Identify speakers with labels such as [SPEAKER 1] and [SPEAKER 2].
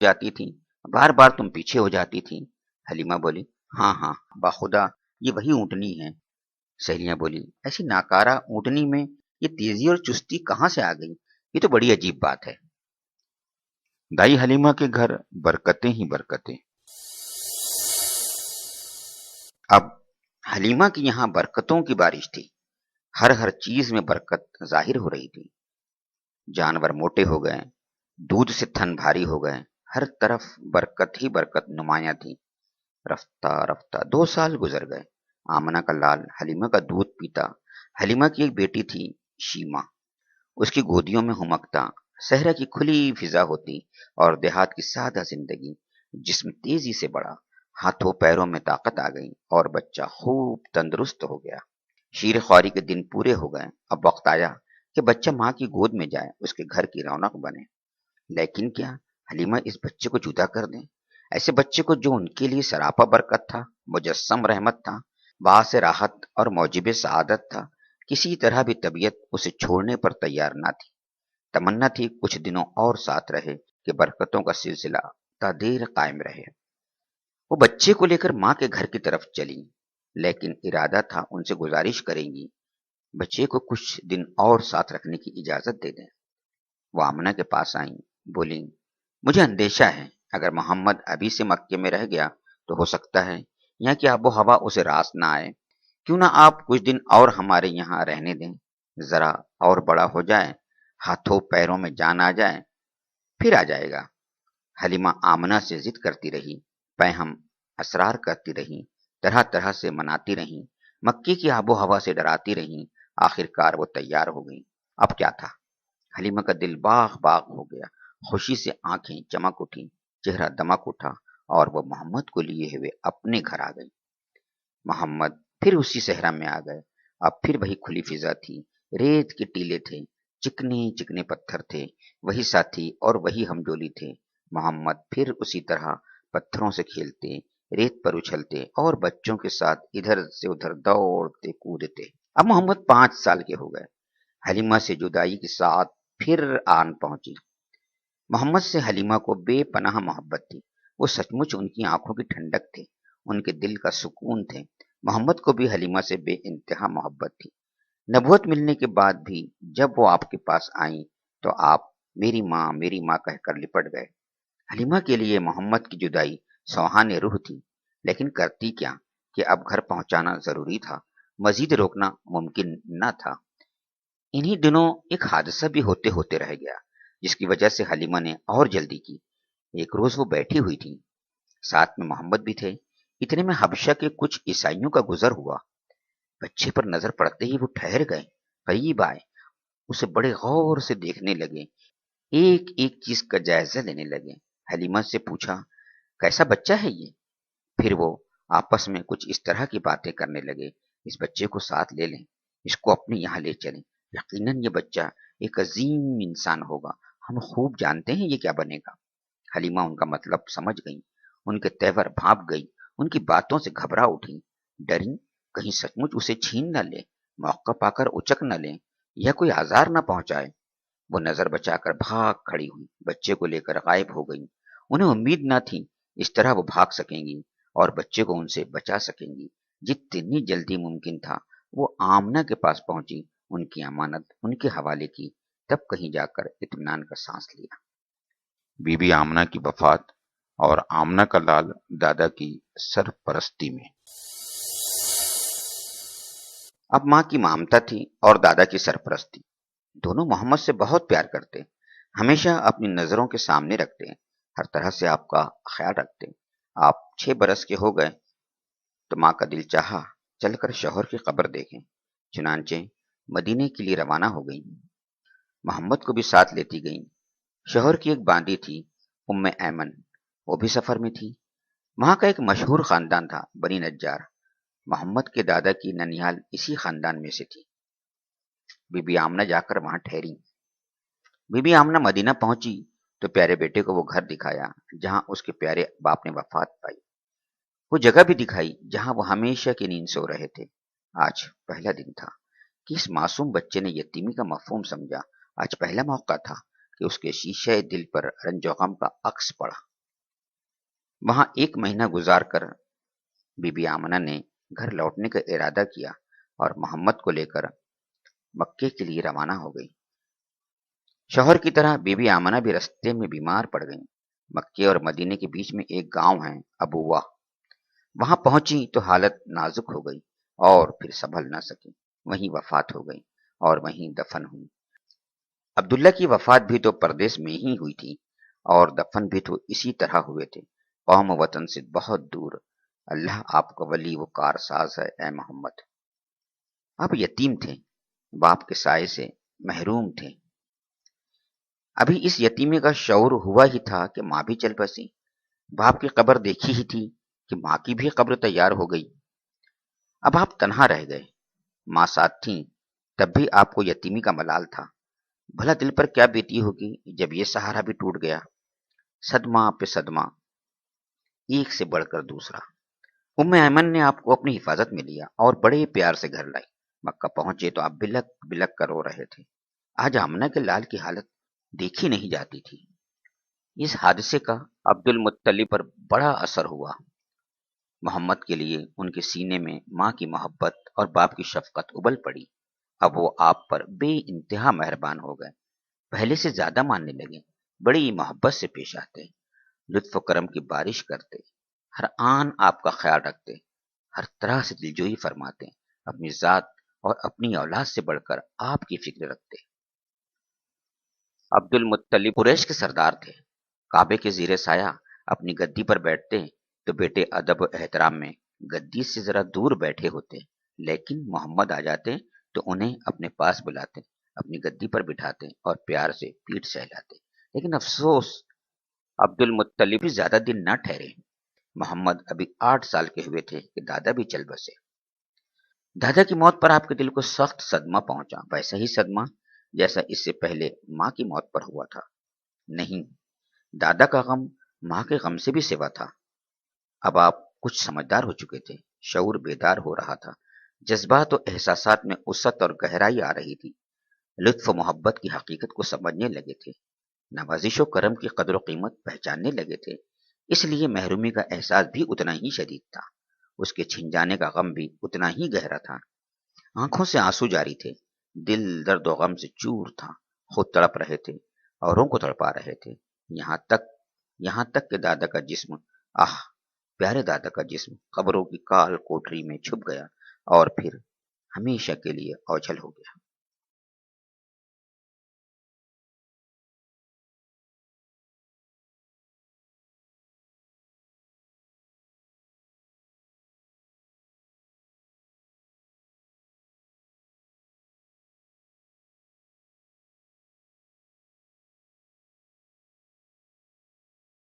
[SPEAKER 1] जाती थी, बार बार तुम पीछे हो जाती थी। हलीमा बोली, हाँ हाँ, बाखुदा ये वही ऊँटनी है। सहेलियां बोली, ऐसी नाकारा ऊँटनी में ये तेजी और चुस्ती कहाँ से आ गई? ये तो बड़ी अजीब बात है। दाई हलीमा के घर बरकतें ही बरकतें। अब हलीमा की यहाँ बरकतों की बारिश थी। हर हर चीज में बरकत जाहिर हो रही थी। जानवर मोटे हो गए, दूध से थन भारी हो गए, हर तरफ बरकत ही बरकत नुमाया थी। रफ्ता रफ्ता 2 साल गुजर गए। आमना का लाल हलीमा का दूध पीता। हलीमा की एक बेटी थी, शीमा। उसकी गोदियों में हुमकता सहरा की खुली फिजा होती और देहात की सादा जिंदगी। जिस्म तेजी से बढ़ा, हाथों पैरों में ताकत आ गई और बच्चा खूब तंदुरुस्त हो गया। शीर ख्वारी के दिन पूरे हो गए। अब वक्त आया कि बच्चा माँ की गोद में जाए, उसके घर की रौनक बने। लेकिन क्या हलीमा इस बच्चे को जुदा कर दें? ऐसे बच्चे को जो उनके लिए सरापा बरकत था, मुजस्सम रहमत था, बास राहत और मौजिब सआदत था। किसी तरह भी तबीयत उसे छोड़ने पर तैयार ना थी। तमन्ना थी कुछ दिनों और साथ रहे कि बरकतों का सिलसिला ता देर कायम रहे। वो बच्चे को लेकर माँ के घर की तरफ चली, लेकिन इरादा था उनसे गुजारिश करेंगी बच्चे को कुछ दिन और साथ रखने की इजाजत दे दें। वो आमना के पास आई, बोली, मुझे अंदेशा है अगर मोहम्मद अभी से मक्के में रह गया तो हो सकता है यहाँ की आबो हवा उसे रास ना आए। क्यों ना आप कुछ दिन और हमारे यहाँ रहने दें, जरा और बड़ा हो जाए, हाथों पैरों में जान आ जाए, फिर आ जाएगा। हलीमा आमना से जिद करती रही, पैहम असरार करती रही, तरह तरह से मनाती रही, मक्के की आबो हवा से डराती रही। आखिरकार वो तैयार हो गई। अब क्या था, हलीमा का दिल बाग बाग हो गया। खुशी से आंखें चमक उठी, चेहरा दमक उठा और वो मोहम्मद को लिए हुए अपने घर आ गई। मोहम्मद फिर उसी सहरा में आ गए। अब फिर वही खुली फिजा थी, रेत के टीले थे, चिकने चिकने पत्थर थे, वही साथी और वही हमजोली थे। मोहम्मद फिर उसी तरह पत्थरों से खेलते, रेत पर उछलते और बच्चों के साथ इधर से उधर दौड़ते कूदते। अब मोहम्मद 5 साल के हो गए। हलीमा से जुदाई के साथ फिर आन पहुंची। मोहम्मद से हलीमा को बेपनाह मोहब्बत थी। वो सचमुच उनकी आंखों की ठंडक थे, उनके दिल का सुकून थे। मोहम्मद को भी हलीमा से बेइंतहा मोहब्बत थी। नबूवत मिलने के बाद भी जब वो आपके पास आई तो आप मेरी माँ कहकर लिपट गए। हलीमा के लिए मोहम्मद की जुदाई सौहाने रूह थी, लेकिन करती क्या कि अब घर पहुंचाना जरूरी था, मजीद रोकना मुमकिन न था। इन्हीं दिनों एक हादसा भी होते होते रह गया, जिसकी वजह से हलीमा ने और जल्दी की। एक रोज वो बैठी हुई थी, साथ में मोहम्मद भी थे। इतने में हबशा के कुछ ईसाइयों का गुजर हुआ। बच्चे पर नजर पड़ते ही वो ठहर गए, करीब आए, उसे बड़े गौर से देखने लगे, एक एक चीज का जायजा लेने लगे। हलीमा से पूछा, कैसा बच्चा है ये? फिर वो आपस में कुछ इस तरह की बातें करने लगे, इस बच्चे को साथ ले लें, इसको अपने यहाँ ले चलें, यकीनन ये बच्चा एक अजीम इंसान होगा, हम खूब जानते हैं ये क्या बनेगा। हलीमा उनका मतलब समझ गई, उनके तेवर भाप गई, उनकी बातों से घबरा उठी, डरी कहीं सचमुच उसे छीन न ले, मौका पाकर उचक न ले, या कोई आजार न पहुंचाए। वो नजर बचाकर भाग खड़ी हुई, बच्चे को लेकर गायब हो गई। उन्हें उम्मीद न थी इस तरह वो भाग सकेंगी और बच्चे को उनसे बचा सकेंगी। जितनी जल्दी मुमकिन था वो आमना के पास पहुंची, उनकी अमानत उनके हवाले की, तब कहीं जाकर इत्मीनान का सांस लिया। बीबी आमना की वफात और आमना का लाल दादा की सरपरस्ती में। अब माँ की ममता थी और दादा की सरपरस्ती। दोनों मोहम्मद से बहुत प्यार करते, हमेशा अपनी नजरों के सामने रखते, हर तरह से आपका ख्याल रखते। आप 6 बरस के हो गए तो माँ का दिल चाहा चलकर शौहर की कब्र देखें। चुनांचे मदीने के लिए रवाना हो गई। मोहम्मद को भी साथ लेती गई। शौहर की एक बांदी थी, उम्मे ऐमन, वो भी सफर में थी। वहां का एक मशहूर खानदान था, बनी नज्जार। मोहम्मद के दादा की ननिहाल इसी खानदान में से थी। बीबी आमना जाकर वहां ठहरी। बीबी आमना मदीना पहुंची तो प्यारे बेटे को वो घर दिखाया जहां उसके प्यारे बाप ने वफात पाई। वो जगह भी दिखाई जहां वो हमेशा की नींद सो रहे थे। आज पहला दिन था कि इस मासूम बच्चे ने यतीमी का मफहूम समझा। आज पहला मौका था कि उसके शीशे दिल पर रंजो गम का अक्स पड़ा। वहां 1 महीना गुजार कर बीबी आमना ने घर लौटने का इरादा किया और मोहम्मद को लेकर मक्के के लिए रवाना हो गई। शौहर की तरह बीबी आमना भी रास्ते में बीमार पड़ गई। मक्के और मदीने के बीच में एक गांव है, अबुवा। वहां पहुंची तो हालत नाजुक हो गई और फिर संभल न सकी। वहीं वफात हो गई और वहीं दफन हुई। अब्दुल्ला की वफात भी तो परदेश में ही हुई थी और दफन भी तो इसी तरह हुए थे, कौम वतन से बहुत दूर। अल्लाह आपका वली वो कारसाज है ए मोहम्मद। आप यतीम थे, बाप के साय से महरूम थे। अभी इस यतीमे का शऊर हुआ ही था कि माँ भी चल बसी। बाप की कब्र देखी ही थी कि माँ की भी कब्र तैयार हो गई। अब आप तन्हा रह गए। माँ साथ थी, तब भी आपको यतीमी का मलाल था। भला दिल पर क्या बीती होगी जब ये सहारा भी टूट गया। सदमा पे सदमा, एक से बढ़कर दूसरा। उम्मे ऐमन ने आपको अपनी हिफाजत में लिया और बड़े प्यार से घर लाई। मक्का पहुंचे तो आप बिलक बिलक कर रो रहे थे। आज आमना के लाल की हालत देखी नहीं जाती थी। इस हादसे का अब्दुल मुत्तलिब पर बड़ा असर हुआ। मोहम्मद के लिए उनके सीने में माँ की मोहब्बत और बाप की शफकत उबल पड़ी। अब वो आप पर बेइंतहा मेहरबान हो गए, पहले से ज्यादा मानने लगे, बड़ी मोहब्बत से पेश आते, लुत्फ करम की बारिश करते, हर आन आपका ख्याल रखते, हर तरह से दिलजोई फरमाते, अपनी जात और अपनी औलाद से बढ़कर आपकी फिक्र रखते। अब्दुल मुत्तलिब कुरैश के सरदार थे। काबे के जीरे साया अपनी गद्दी पर बैठते तो बेटे अदब और एहतराम में गद्दी से जरा दूर बैठे होते, लेकिन मोहम्मद आ जाते तो उन्हें अपने पास बुलाते, अपनी गद्दी पर बिठाते और प्यार से पीठ सहलाते। लेकिन अफसोस, अब्दुल मुत्तलिब भी ज्यादा दिन न ठहरे। मोहम्मद अभी 8 साल के हुए थे कि दादा भी चल बसे। दादा की मौत पर आपके दिल को सख्त सदमा पहुंचा, वैसा ही सदमा जैसा इससे पहले माँ की मौत पर हुआ था। नहीं, दादा का गम माँ के गम से भी सिवा था। अब आप कुछ समझदार हो चुके थे, शऊर बेदार हो रहा था, जज्बात और एहसासात में उसत और गहराई आ रही थी, लुत्फ मोहब्बत की हकीकत को समझने लगे थे, नवाजिश करम की कदर व कीमत पहचानने लगे थे। इसलिए महरूमी का एहसास भी उतना ही शदीद था, उसके छिन जाने का गम भी उतना ही गहरा था। आंखों से आंसू जारी थे, दिल दर्द और गम से चूर था, खुद तड़प रहे थे, औरों को तड़पा रहे थे। यहाँ तक यहाँ तक कि दादा का जिस्म, आह, प्यारे दादा का जिस्म कब्रों की काल कोठरी में छुप गया और फिर हमेशा के लिए ओझल हो गया।